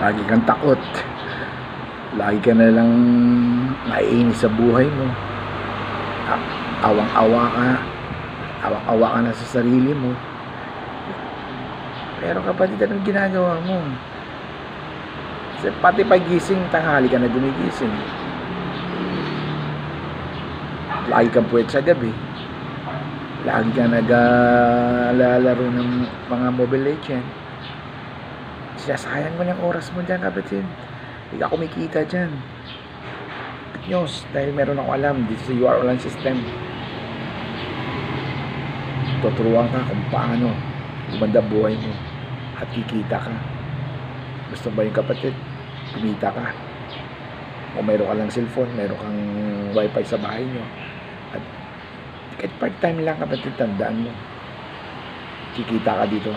Lagi kang takot. Lagi ka na lang naiinis sa buhay mo. Awang-awa ka. Awang-awa ka na sa sarili mo. Pero kapatid, anong ginagawa mo? Kasi pati pagising, tanghali ka na gumigising. Lagi kang puwet sa gabi. Lagi ka naglalaro ng mga Mobile Legends. Sinasayang mo yung oras mo dyan, kapatid. Hindi ka kumikita dyan. Good news, dahil meron ako alam dito sa UR Online System. Tuturuan ka kung paano gumanda buhay mo at kikita ka. Gusto ba yung kapatid? Kumita ka. O meron ka lang cellphone, meron kang wifi sa bahay nyo. At kahit part-time lang, kapatid, tandaan mo. Kikita ka dito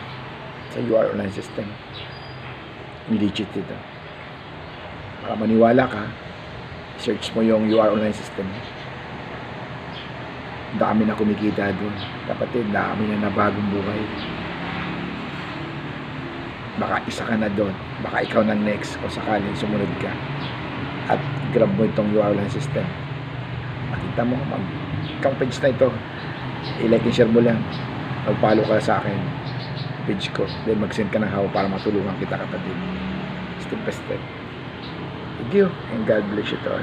sa UR Online System. Legit ito. Para maniwala ka, search mo yung UR Online System. Dami na kumikita doon. Kapatid, dami na nabagong buhay. Baka isa ka na doon. Baka ikaw na next kung sakaling sumunod ka. At grab mo itong UR Online System. Makita mo, itong page na ito, i-like and share mo lang. Mag-follow ka sa akin, page ko. Then mag-send ka ng hawa para matulungan kita, kapatid. Step by step. Thank you, and God bless you to all.